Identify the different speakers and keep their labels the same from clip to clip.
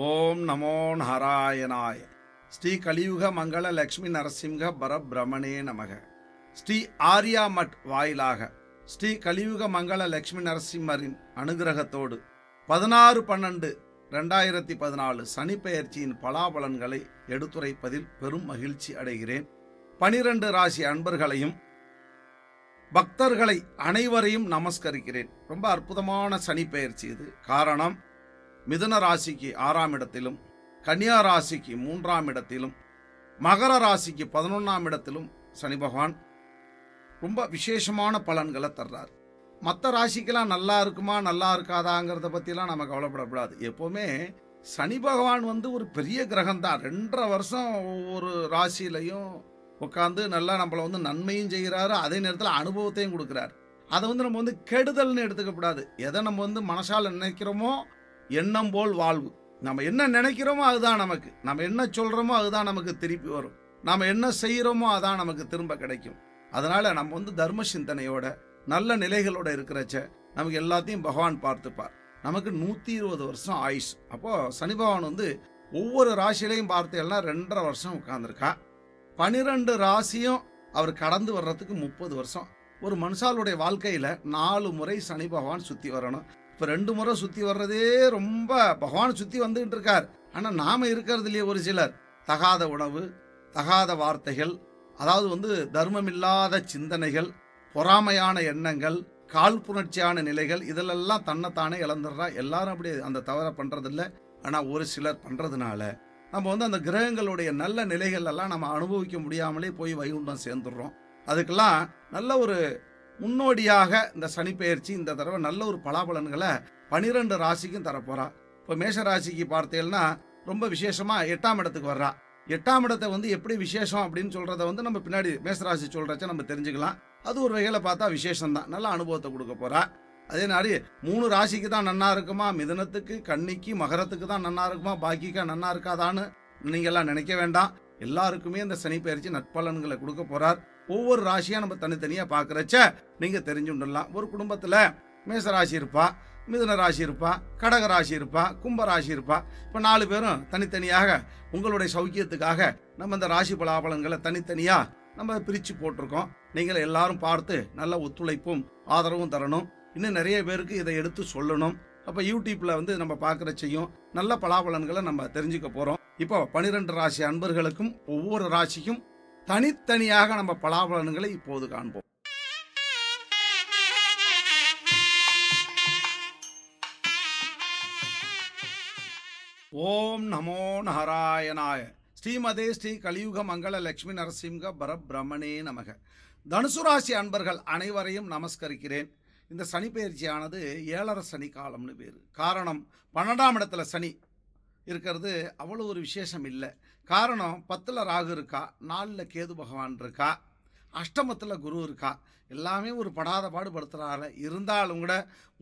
Speaker 1: ஓம் நமோ நாராயணாய. ஸ்ரீ கலியுக மங்கள லக்ஷ்மி நரசிம்ஹ பரபிரமணே நமக. ஸ்ரீ ஆர்யா மட் வாயிலாக ஸ்ரீ கலியுக மங்கள லக்ஷ்மி நரசிம்மரின் அனுகிரகத்தோடு 16/12/2014 சனிப்பெயர்ச்சியின் பலாபலன்களை எடுத்துரைப்பதில் பெரும் மகிழ்ச்சி அடைகிறேன். 12 ராசி அன்பர்களையும் பக்தர்களை அனைவரையும் நமஸ்கரிக்கிறேன். ரொம்ப அற்புதமான சனிப்பெயர்ச்சி இது. காரணம், மிதுன ராசிக்கு 6ஆம் இடத்திலும், கன்னியா ராசிக்கு 3ஆம் இடத்திலும், மகர ராசிக்கு 11ஆம் இடத்திலும் சனி பகவான் ரொம்ப விசேஷமான பலன்களை தர்றார். மற்ற ராசிக்கெல்லாம் நல்லா இருக்குமா நல்லா இருக்காதாங்கிறத பற்றிலாம் நம்ம கவலைப்படக்கூடாது. எப்போவுமே சனி பகவான் ஒரு பெரிய கிரகம் தான். 2.5 வருஷம் ஒவ்வொரு ராசியிலையும் உட்காந்து நல்லா நம்மளை நன்மையும் செய்கிறாரு, அதே நேரத்தில் அனுபவத்தையும் கொடுக்குறாரு. அதை நம்ம கெடுதல்னு எடுத்துக்கப்படாது. எதை நம்ம மனசால் நினைக்கிறோமோ எண்ணம் போல் வாழ்வு. நம்ம என்ன நினைக்கிறோமோ அதுதான் நமக்கு, நம்ம என்ன சொல்கிறோமோ அதுதான் நமக்கு திருப்பி வரும், நம்ம என்ன செய்கிறோமோ அதான் நமக்கு திரும்ப கிடைக்கும். அதனால் நம்ம தர்ம சிந்தனையோட நல்ல நிலைகளோட இருக்கிறச்ச நமக்கு எல்லாத்தையும் பகவான் பார்த்துப்பார். நமக்கு 120 வருஷம் ஆயுஷ். அப்போது சனி பகவான் ஒவ்வொரு ராசியிலையும் பார்த்தேன்னா 2.5 வருஷம் உட்கார்ந்துருக்கா. 12 ராசியும் அவர் கடந்து வர்றதுக்கு 30 வருஷம். ஒரு மனுஷாளுடைய வாழ்க்கையில் 4 முறை சனி பகவான் சுற்றி வரணும். இப்போ 2 முறை சுற்றி வர்றதே ரொம்ப, பகவான் சுற்றி வந்துகிட்டு இருக்கார். ஆனால் நாம் இருக்கிறது இல்லையே. ஒரு சிலர் தகாத உணவு, தகாத வார்த்தைகள், அதாவது தர்மமில்லாத சிந்தனைகள், பொறாமையான எண்ணங்கள், காழ்ப்புணர்ச்சியான நிலைகள், இதிலெல்லாம் தன்னைத்தானே இழந்துடுறா. எல்லாரும் அப்படி அந்த தவறை பண்ணுறதில்ல. ஆனால் ஒரு சிலர் பண்ணுறதுனால நம்ம அந்த கிரகங்களுடைய நல்ல நிலைகள் எல்லாம் நம்ம அனுபவிக்க முடியாமலே போய் வைகுண்டம் சேர்ந்துடுறோம். அதுக்கெல்லாம் நல்ல ஒரு முன்னோடியாக இந்த சனிப்பெயர்ச்சி இந்த தடவை நல்ல ஒரு பலாபலன்களை 12 ராசிக்கும் தரப்போறா. இப்போ மேஷ ராசிக்கு பார்த்தேன்னா ரொம்ப விசேஷமாக 8ஆம் இடத்துக்கு வர்றா. 8ஆம் இடத்தை எப்படி விசேஷம் அப்படின்னு சொல்கிறத நம்ம பின்னாடி மேஷராசி சொல்கிறச்ச நம்ம தெரிஞ்சுக்கலாம். அது ஒரு வகையில் பார்த்தா விசேஷம்தான், நல்ல அனுபவத்தை கொடுக்க போகிறா. அதே மாதிரி 3 ராசிக்கு தான் நன்னா இருக்குமா, மிதுனத்துக்கு, கன்னிக்கு, மகரத்துக்கு தான் நன்னா இருக்குமா, பாக்கிக்கா நன்னா இருக்காதான்னு நீங்கள்லாம் நினைக்க வேண்டாம். எல்லாருக்குமே இந்த சனிப்பெயர்ச்சி நற்பலன்களை கொடுக்க போகிறார். ஒவ்வொரு ராசியாக நம்ம தனித்தனியாக பார்க்குறச்ச நீங்கள் தெரிஞ்சுடலாம். ஒரு குடும்பத்தில் மேசராசி இருப்பா, மிதுன ராசி இருப்பா, கடக ராசி இருப்பா, கும்ப ராசி இருப்பா. இப்போ 4 பேரும் தனித்தனியாக உங்களுடைய சௌக்கியத்துக்காக நம்ம இந்த ராசி பலாபலன்களை தனித்தனியாக நம்ம பிரித்து போட்டிருக்கோம். நீங்கள் எல்லாரும் பார்த்து நல்ல ஒத்துழைப்பும் ஆதரவும் தரணும். இன்னும் நிறைய பேருக்கு இதை எடுத்து சொல்லணும். அப்போ யூடியூப்பில் நம்ம பார்க்குறச்சையும் நல்ல பலாபலன்களை நம்ம தெரிஞ்சுக்க போகிறோம். இப்போ 12 ராசி அன்பர்களுக்கும் ஒவ்வொரு ராசிக்கும் தனித்தனியாக நம்ம பலாபலன்களை இப்போது காண்போம். ஓம் நமோ நாராயணாய. ஸ்ரீமதே ஸ்ரீ கலியுக மங்கள லக்ஷ்மி நரசிம்ஹ பரபிரமணே நமக. தனுசு ராசி அன்பர்கள் அனைவரையும் நமஸ்கரிக்கிறேன். இந்த சனிப்பெயர்ச்சியானது 7.5 சனி காலம்னு பேர். காரணம், 12ஆம் இடத்துல சனி இருக்கிறது அவ்வளோ ஒரு விசேஷம் இல்லை. காரணம், 10ல் ராகு இருக்கா, 4ல் கேது பகவான் இருக்கா, அஷ்டமத்தில் குரு இருக்கா. எல்லாமே ஒரு படாத பாடுபடுத்துகிறாரு. இருந்தாலும் கூட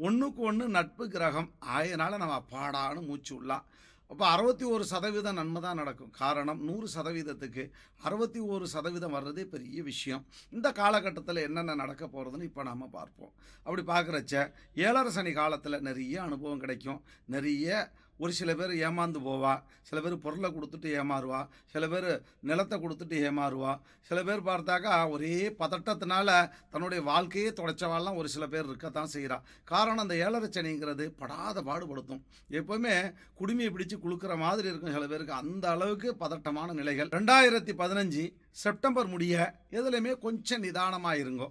Speaker 1: ஒன்றுக்கு ஒன்று நட்பு கிரகம் ஆயனால நம்ம பாடான்னு மூச்சு விடலாம். அப்போ 61% நன்மை தான் நடக்கும். காரணம், 100%க்கு 61% வர்றதே பெரிய விஷயம். இந்த காலகட்டத்தில் என்னென்ன நடக்க போகிறதுன்னு இப்போ நாம் பார்ப்போம். அப்படி பார்க்குறச்ச 7.5 சனி காலத்தில் நிறைய அனுபவம் கிடைக்கும். நிறைய ஒரு சில பேர் ஏமாந்து போவா, சில பேர் பொருளை கொடுத்துட்டு ஏமாறுவா, சில பேர் நிலத்தை கொடுத்துட்டு ஏமாறுவா, சில பேர் பார்த்தாக்கா ஒரே பதட்டத்தினால தன்னுடைய வாழ்க்கையே தொலைச்சவாலாம் ஒரு சில பேர் இருக்கத்தான் செய்கிறா. காரணம், அந்த 7.5 சனிங்கிறது படாத பாடுபடுத்தும். எப்போவுமே குடுமையை பிடிச்சி குளுக்கிற மாதிரி இருக்கும் சில பேருக்கு. அந்த அளவுக்கு பதட்டமான நிலைகள். 2015 செப்டம்பர் முடிய எதுலையுமே கொஞ்சம் நிதானமாக இருங்கோ.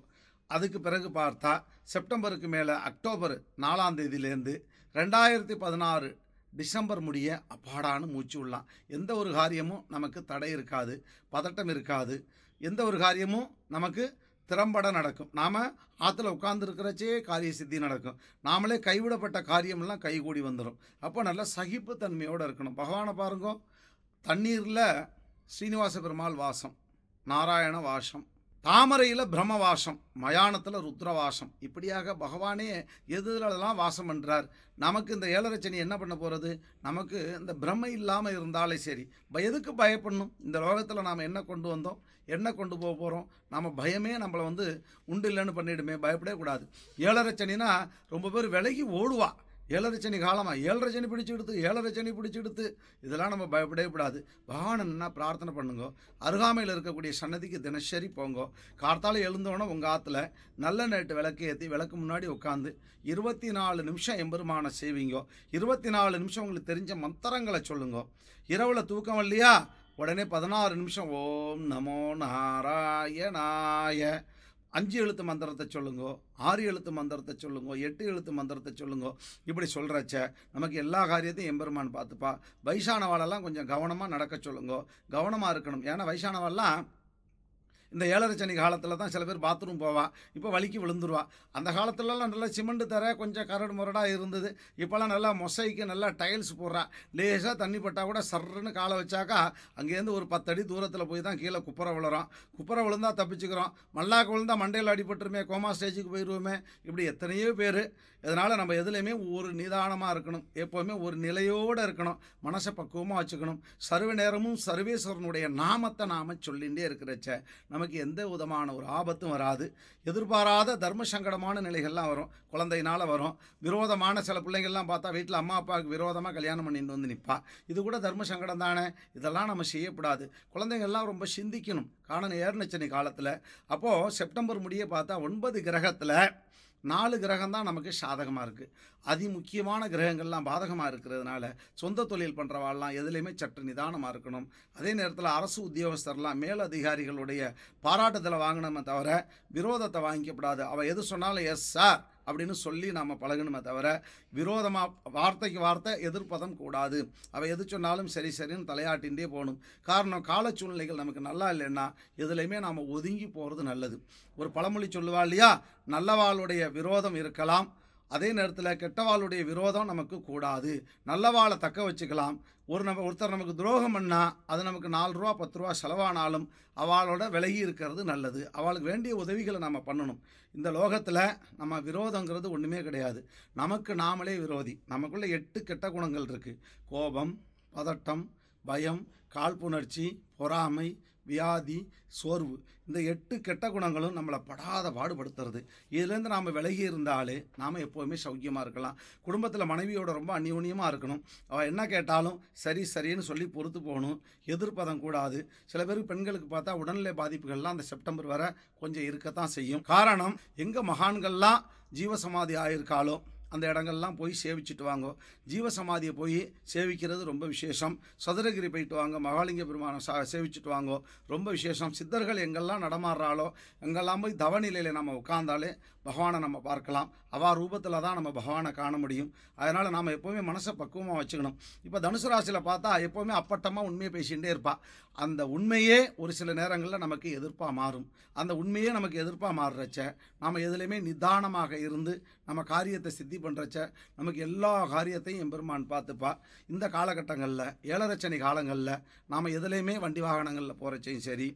Speaker 1: அதுக்கு பிறகு பார்த்தா செப்டம்பருக்கு மேலே அக்டோபர் 4ஆம் தேதியிலேருந்து 2016 டிசம்பர் முடிய அப்பாடான்னு மூச்சு விடலாம். எந்த ஒரு காரியமும் நமக்கு தடை இருக்காது, பதட்டம் இருக்காது. எந்த ஒரு காரியமும் நமக்கு திறம்பட நடக்கும். நாம் ஆற்றுல உட்கார்ந்துருக்கிறச்சே காரிய சித்தி நடக்கும். நாமளே கைவிடப்பட்ட காரியமெல்லாம் கைகூடி வந்துடும். அப்போ நல்ல சகிப்புத்தன்மையோடு இருக்கணும். பகவானை பாருங்க, தண்ணீரில் ஸ்ரீனிவாச பெருமாள் வாசம், நாராயண வாசம், தாமரையில் பிரம்மவாசம், மயானத்தில் ருத்ரவாசம். இப்படியாக பகவானே எதுலெல்லாம் வாசம் பண்ணுறார். நமக்கு இந்த 7.5 சனி என்ன பண்ண போகிறது? நமக்கு இந்த பிரம்மை இல்லாமல் இருந்தாலே சரி. எதுக்கு பயப்படணும்? இந்த லோகத்தில் நாம் என்ன கொண்டு வந்தோம், என்ன கொண்டு போக போகிறோம்? நம்ம பயமே நம்மளை உண்டு இல்லைன்னு பண்ணிவிடுமே. பயப்படவே கூடாது. 7.5 சனினா ரொம்ப பேர் விலகி ஓடுவா. ஏழரை சனி காலமாக ஏழரை சனி பிடிச்செடுத்து இதெல்லாம் நம்ம பயப்படவே கூடாது. பகவான் என்ன பிரார்த்தனை பண்ணுங்க, அருகாமையில் இருக்கக்கூடிய சன்னதிக்கு தினசரி போங்க. கார்த்தால எழுந்தோன்னே உங்கள் ஆற்றுல நல்ல நேட்டு விளக்கு ஏற்றி விளக்கு முன்னாடி உட்காந்து 24 நிமிஷம் எம்பெருமான செய்வீங்க. 24 நிமிஷம் உங்களுக்கு தெரிஞ்ச மந்திரங்களை சொல்லுங்க. இரவில் தூக்கம் இல்லையா, உடனே 16 நிமிஷம் ஓம் நமோ நாராயணாய 5 எழுத்து மந்திரத்தை சொல்லுங்க, 6 எழுத்து மந்திரத்தை சொல்லுங்க, 8 எழுத்து மந்திரத்தை சொல்லுங்க. இப்படி சொல்கிறச்ச நமக்கு எல்லா காரியத்தையும் எம்பெருமான் பார்த்துப்பா. வயசானவாளெல்லாம் கொஞ்சம் கவனமாக நடக்க சொல்லுங்க, கவனமாக இருக்கணும். ஏன்னா வயசானவாள்லாம் இந்த ஏழரை சனி காலத்தில் தான் சில பேர் பாத்ரூம் போவா, இப்போ வலிக்கு விழுந்துருவா. அந்த காலத்துலலாம் நல்லா சிமெண்ட் தர கொஞ்சம் கரடு முரடாக இருந்தது. இப்போல்லாம் நல்லா மொசைக்கு நல்லா டைல்ஸ் போடுறா. லேசாக தண்ணி பட்டால் கூட சர்ன்னு காலை வச்சாக்கா அங்கேருந்து ஒரு 10 அடி தூரத்தில் போய் தான் கீழே குப்புற விழுறோம். குப்புற விழுந்தா தப்பிச்சுக்கிறோம், மல்லாக்க விழுந்தா மண்டையில் அடிபட்டுருமே, கோமா ஸ்டேஜுக்கு போயிடுவோமே. இப்படி எத்தனையோ பேர். இதனால் நம்ம எதுலேயுமே ஒரு நிதானமாக இருக்கணும், எப்போவுமே ஒரு நிலையோடு இருக்கணும், மனசை பக்குவமாக வச்சுக்கணும். சர்வ நேரமும் சர்வேஸ்வரனுடைய நாமத்தை நாம் சொல்லிகிட்டே இருக்கிறச்ச நமக்கு எந்த விதமான ஒரு ஆபத்தும் வராது. எதிர்பாராத தர்ம சங்கடமான நிலைகள்லாம் வரும், குழந்தையினால் வரும். விரோதமான சில பிள்ளைங்கள்லாம் பார்த்தா வீட்டில் அம்மா அப்பாவுக்கு விரோதமாக கல்யாணம் பண்ணிட்டு வந்து நிற்பா. இது கூட தர்ம சங்கடம் தானே. இதெல்லாம் நம்ம செய்யக்கூடாது. குழந்தைங்கள்லாம் ரொம்ப சிந்திக்கணும். காரணம் ஏர்நச்சனி காலத்தில் அப்போது செப்டம்பர் முடிய பார்த்தா 9 கிரகத்தில் 4 கிரகம் தான் நமக்கு சாதகமாக இருக்குது. அதிமுக்கியமான கிரகங்கள்லாம் பாதகமாக இருக்கிறதுனால சொந்த தொழில் பண்ணுறவாள்லாம் எதுலேயுமே சற்று நிதானமாக இருக்கணும். அதே நேரத்தில் அரசு உத்தியோகஸ்தர்லாம் மேலதிகாரிகளுடைய பாராட்டுதலை வாங்கணுமே தவிர விரோதத்தை வாங்கிக்கப்படாது. அவள் எது சொன்னாலும் எஸ் சார் அப்படின்னு சொல்லி நாம் பழகணுமே தவிர விரோதமாக வார்த்தைக்கு வார்த்தை எதிர்ப்பதம் கூடாது. அவள் எது சொன்னாலும் சரி சரின்னு தலையாட்டின்றே போகணும். காரணம் கால சூழ்நிலைகள் நமக்கு நல்லா இல்லைன்னா எதுலையுமே நாம் ஒதுங்கி போகிறது நல்லது. ஒரு பழமொழி சொல்லுவா இல்லையா, நல்லவாளுடைய விரோதம் இருக்கலாம், அதே நேரத்தில் கெட்டவாளுடைய விரோதம் நமக்கு கூடாது. நல்லவாளை தக்க வச்சுக்கலாம். ஒருத்தர் நமக்கு துரோகம் பண்ணால் அது நமக்கு 4 ரூபா 10 ரூபா செலவானாலும் அவளோட விலகி இருக்கிறது நல்லது. அவளுக்கு வேண்டிய உதவிகளை நம்ம பண்ணணும். இந்த லோகத்தில் நம்ம விரோதங்கிறது ஒன்றுமே கிடையாது. நமக்கு நாமளே விரோதி. நமக்குள்ளே 8 கெட்ட குணங்கள் இருக்குது. கோபம், பதட்டம், பயம், காழ்ப்புணர்ச்சி, பொறாமை, வியாதி, சோர்வு. இந்த 8 கெட்ட குணங்களும் நம்மளை படாத பாடுபடுத்துறது. இதுலேருந்து நாம் விலகி இருந்தாலே நாம் எப்போவுமே சௌக்கியமாக இருக்கலாம். குடும்பத்தில் மனைவியோட ரொம்ப அந்யோன்யமாக இருக்கணும். அவள் என்ன கேட்டாலும் சரி சரின்னு சொல்லி பொறுத்து போகணும். எதிர்ப்பதம் கூடாது. சில பேருக்கு பெண்களுக்கு பார்த்தா உடல்நிலை பாதிப்புகள்லாம் அந்த செப்டம்பர் வரை கொஞ்சம் இருக்கத்தான் செய்யும். காரணம், எங்கே மகான்கள்லாம் ஜீவசமாதி ஆயிருக்காலோ அந்த இடங்கள்லாம் போய் சேவிச்சுட்டு வாங்க. ஜீவசமாதியை போய் சேவிக்கிறது ரொம்ப விசேஷம். சதுரகிரி போயிட்டு வாங்க, மகாலிங்க பெருமானை சேவிச்சுட்டு வாங்க, ரொம்ப விசேஷம். சித்தர்கள் எங்கெல்லாம் நடமாடுறாலோ எங்கெல்லாம் போய் தவநிலையில் நம்ம உட்கார்ந்தாலே பகவானை நம்ம பார்க்கலாம். அவா ரூபத்தில் தான் நம்ம பகவானை காண முடியும். அதனால் நாம் எப்போவுமே மனசை பக்குவமாக வச்சுக்கணும். இப்போ தனுசு ராசியில் பார்த்தா எப்போவுமே அப்பட்டமாக உண்மையை பேசிகிட்டே இருப்பாள். அந்த உண்மையே ஒரு சில நேரங்களில் நமக்கு எதிர்ப்பாக மாறும். அந்த உண்மையே நமக்கு எதிர்ப்பாக மாறுறச்ச நாம் எதுலேயுமே நிதானமாக இருந்து நம்ம காரியத்தை சித்தி பண்ணுறச்ச நமக்கு எல்லா காரியத்தையும் எம்பெருமான் பார்த்துப்பா. இந்த காலகட்டங்களில் ஏழரை சனி காலங்களில் நாம் எதுலேயுமே வண்டி வாகனங்களில் போகிறச்சையும் சரி,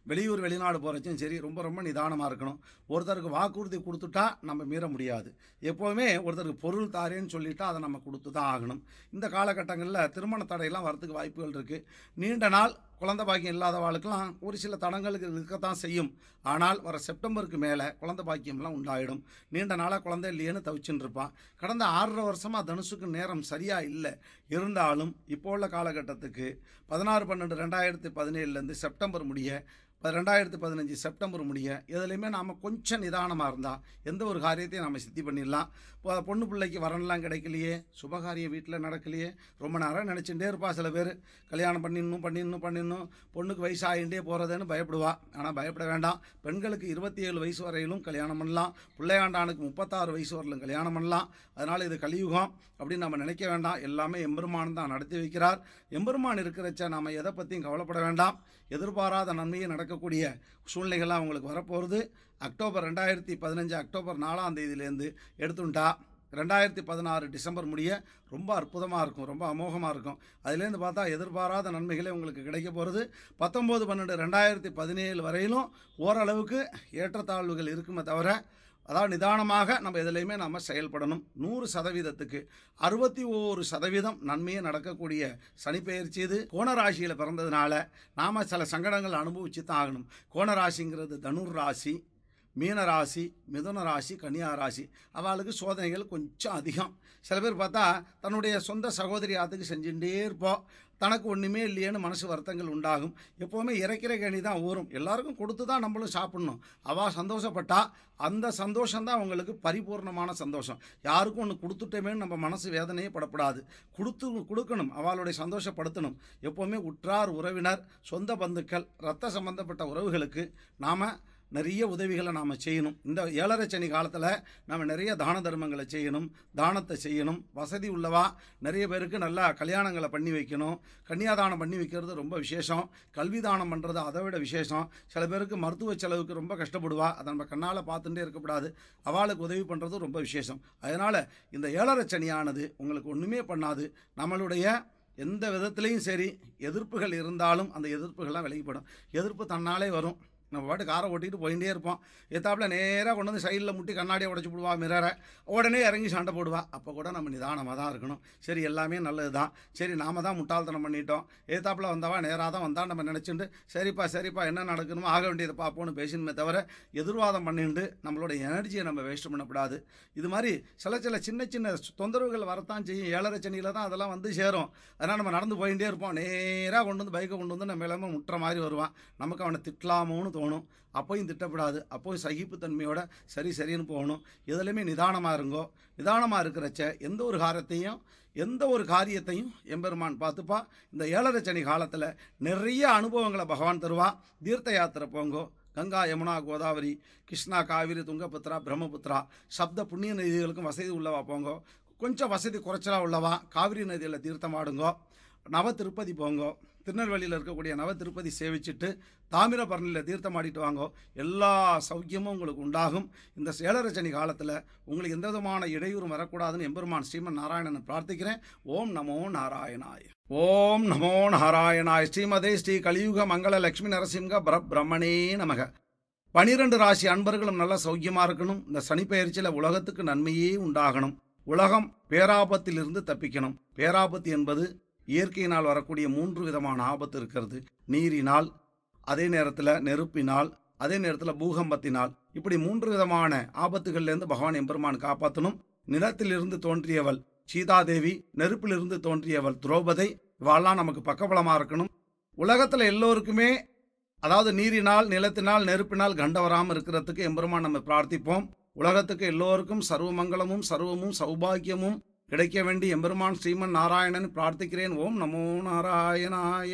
Speaker 1: வெளியூர் வெளிநாடு போகிறச்சும் சரி, ரொம்ப ரொம்ப நிதானமாக இருக்கணும். ஒருத்தருக்கு வாக்குறுதி கொடுத்துட்டா நம்ம மீற முடியாது. எப்போவுமே ஒருத்தருக்கு பொருள் தாரேன்னு சொல்லிட்டா அதை நம்ம கொடுத்து தான் ஆகணும். இந்த காலகட்டங்களில் திருமண தடையெல்லாம் வரத்துக்கு வாய்ப்புகள் இருக்குது. நீண்ட நாள் குழந்தை பாக்கியம் இல்லாதவாளுக்கெல்லாம் ஒரு சில தடங்களுக்கு இருக்கத்தான் செய்யும். ஆனால் வர செப்டம்பருக்கு மேலே குழந்தை பாக்கியம்லாம் உண்டாயிடும். நீண்ட நாளாக குழந்தை இல்லையேன்னு தவிச்சுன்னு இருப்பான். கடந்த 6.5 வருஷமாக தனுசுக்கு நேரம் சரியாக இல்லை. இருந்தாலும் இப்போ உள்ள காலகட்டத்துக்கு 16/12/2017 செப்டம்பர் முடிய 2015 செப்டம்பர் முடிய எதுலையுமே நாம் கொஞ்சம் நிதானமாக இருந்தால் எந்த ஒரு காரியத்தையும் நம்ம சித்தி பண்ணிடலாம். இப்போ பொண்ணு பிள்ளைக்கு வரன்லாம் கிடைக்கலையே, சுபகாரியம் வீட்டில் நடக்கலையே, ரொம்ப நேரம் நினச்சிட்டே இருப்பா. சில பேர் கல்யாணம் பண்ணிடணும், பொண்ணுக்கு வயசாகிட்டே போகிறதுன்னு பயப்படுவா. ஆனால் பயப்பட வேண்டாம். பெண்களுக்கு 27 வயசு வரையிலும் கல்யாணம் பண்ணலாம். பிள்ளையாண்டானுக்கு 36 வயசு வரையிலும் கல்யாணம் பண்ணலாம். அதனால் இது கலியுகம் அப்படின்னு நம்ம நினைக்க வேண்டாம். எல்லாமே எம்பெருமான் தான் நடத்தி வைக்கிறார். எம்பெருமான் இருக்கிறச்ச நாம் எதை பற்றியும் கவலைப்பட வேண்டாம். எதிர்பாராத நன்மையை நடக்கக்கூடிய சூழ்நிலைகள்லாம் அவங்களுக்கு வரப்போகிறது. அக்டோபர் 2015 அக்டோபர் 4ஆம் தேதியிலேருந்து எடுத்துட்டா 2016 டிசம்பர் முடிய ரொம்ப அற்புதமாக இருக்கும், ரொம்ப அமோகமாக இருக்கும். அதுலேருந்து பார்த்தா எதிர்பாராத நன்மைகளே உங்களுக்கு கிடைக்க போகிறது. 19/12/2017 வரையிலும் ஓரளவுக்கு ஏற்றத்தாழ்வுகள் இருக்குமே தவிர, அதாவது நிதானமாக நம்ம எதுலையுமே நம்ம செயல்படணும். 100%க்கு 61% நன்மையே நடக்கக்கூடிய சனிப்பெயர்ச்சி இது. கோணராசியில் பிறந்ததுனால நாம் சில சங்கடங்கள் அனுபவிச்சு தான் ஆகணும். கோணராசிங்கிறது தனுர் ராசி, மீன ராசி, மிதுன ராசி, கன்னியா ராசி அவளுக்கு சோதனைகள் கொஞ்சம் அதிகம். சில பேர் பார்த்தா தன்னுடைய சொந்த சகோதரி ஆத்துக்கு செஞ்சுட்டே இருப்போம், தனக்கு ஒன்றுமே இல்லையேன்னு மனசு வருத்தங்கள் உண்டாகும். எப்போவுமே இறைக்கிற கேணி தான் ஊறும். எல்லாருக்கும் கொடுத்து தான் நம்மளும் சாப்பிட்ணும். அவள் சந்தோஷப்பட்டா அந்த சந்தோஷம்தான் அவங்களுக்கு பரிபூர்ணமான சந்தோஷம். யாருக்கும் ஒன்று கொடுத்துட்டோமேன்னு நம்ம மனசு வேதனையே படப்படாது. கொடுக்கணும், அவளுடைய சந்தோஷப்படுத்தணும். எப்போவுமே உற்றார் உறவினர், சொந்த பந்துக்கள், இரத்த சம்பந்தப்பட்ட உறவுகளுக்கு நாம் நிறைய உதவிகளை நாம் செய்யணும். இந்த 7.5 சனி காலத்தில் நம்ம நிறைய தான தர்மங்களை செய்யணும், தானத்தை செய்யணும். வசதி உள்ளவா நிறைய பேருக்கு நல்லா கல்யாணங்களை பண்ணி வைக்கணும். கன்னியாதானம் பண்ணி வைக்கிறது ரொம்ப விசேஷம். கல்வி தானம் பண்ணுறது அதை விட விசேஷம். சில பேருக்கு மருத்துவ செலவுக்கு ரொம்ப கஷ்டப்படுவா, அதை நம்ம கண்ணால் பார்த்துட்டே இருக்கக்கூடாது. அவளுக்கு உதவி பண்ணுறது ரொம்ப விசேஷம். அதனால் இந்த 7.5 சனியானது உங்களுக்கு ஒன்றுமே பண்ணாது. நம்மளுடைய எந்த விதத்துலேயும் சரி எதிர்ப்புகள் இருந்தாலும் அந்த எதிர்ப்புகள்லாம் விலகிப்படும். எதிர்ப்பு தன்னாலே வரும். நம்ம பாட்டு காரை ஓட்டிகிட்டு போயிட்டே இருப்போம். எத்தாப்பில் நேராக கொண்டு வந்து சைடில் முட்டி கண்ணாடியை உடச்சி போடுவா, மிரரை உடனே இறங்கி சண்டை போடுவா. அப்போ கூட நம்ம நிதானமாக தான் இருக்கணும். சரி, எல்லாமே நல்லது தான், சரி நாம தான் முட்டாள்தனம் பண்ணிட்டோம், எத்தாப்பில் வந்தவா நேராக தான் வந்தால் நம்ம நினச்சிட்டு சரிப்பா என்ன நடக்கணுமோ ஆக வேண்டியதை பார்ப்போன்னு பேசணுமே தவிர எதிர்வாதம் பண்ணிட்டு நம்மளோட எனர்ஜியை நம்ம வேஸ்ட் பண்ணக்கூடாது. இது மாதிரி சில சின்ன தொந்தரவுகள் வரத்தான் செய்யும். 7.5 சனியில் தான் அதெல்லாம் வந்து சேரும். அதனால் நம்ம நடந்து போயிட்டே இருப்போம். நேராக கொண்டு வந்து பைக்கை கொண்டு வந்து நம்ம எல்லாமே முட்டுற மாதிரி வருவான். நமக்கு அவனை திட்டலாமோன்னு தோணும். அப்போயும் திட்டப்படாது. அப்போயும் சகிப்புத்தன்மையோட சரின்னு போகணும். எதுலையுமே நிதானமாக இருங்கோ. நிதானமாக இருக்கிறச்ச எந்த ஒரு காரியத்தையும் எம்பெருமான் பார்த்துப்பா. இந்த 7.5 சனி காலத்தில் நிறைய அனுபவங்களை பகவான் தருவா. தீர்த்த யாத்திரை போங்கோ. கங்கா, யமுனா, கோதாவரி, கிருஷ்ணா, காவிரி, துங்கபத்ரா, பிரம்மபுத்திரா சப்த புண்ணிய நதிகளுக்கும் வசதி உள்ளவா போங்கோ. கொஞ்சம் வசதி குறைச்சலாக உள்ளவா காவிரி நதியில் தீர்த்தமாடுங்கோ. நவ திருப்பதி போங்கோ. திருநெல்வேலியில் இருக்கக்கூடிய நவ திருப்பதி சேவிச்சுட்டு தாமிரபரணியில் தீர்த்தமாடிட்டு வாங்கோ. எல்லா சௌக்கியமும் உங்களுக்கு உண்டாகும். இந்த 7.5 சனி காலத்தில் உங்களுக்கு எந்த விதமான இடையூறும் வரக்கூடாதுன்னு எம்பெருமான் ஸ்ரீமன் நாராயணனை பிரார்த்திக்கிறேன். ஓம் நமோ நாராயணாய. ஓம் நமோ நாராயணாய. ஸ்ரீமதே ஸ்ரீ கலியுக மங்கள லட்சுமி நரசிம்ஹ பரபிரம்மணே நமக. 12 ராசி அன்பர்களும் நல்லா சௌக்கியமாக இருக்கணும். இந்த சனி பெயர்ச்சியில் உலகத்துக்கு நன்மையே உண்டாகணும். உலகம் பேராபத்திலிருந்து தப்பிக்கணும். பேராபத்து என்பது இயற்கையினால் வரக்கூடிய 3 விதமான ஆபத்து இருக்கிறது. நீரினால், அதே நேரத்தில் நெருப்பினால், அதே நேரத்தில் பூகம்பத்தினால், இப்படி 3 விதமான ஆபத்துகள்லேருந்து பகவான் எம்பெருமான் காப்பாற்றணும். நிலத்திலிருந்து தோன்றியவள் சீதாதேவி, நெருப்பிலிருந்து தோன்றியவள் திரௌபதி, இவாள்லாம் நமக்கு பக்கபலமாக இருக்கணும். உலகத்தில் எல்லோருக்குமே, அதாவது நீரினால், நிலத்தினால், நெருப்பினால் கண்ட வராமல் இருக்கிறதுக்கு எம்பெருமான் நம்ம பிரார்த்திப்போம். உலகத்துக்கு எல்லோருக்கும் சர்வமங்கலமும் சர்வமும் சௌபாகியமும் கிடைக்க வேண்டி எம்பெருமான் ஸ்ரீமன் நாராயணன் பிரார்த்திக்கிறேன். ஓம் நமோ நாராயணாய.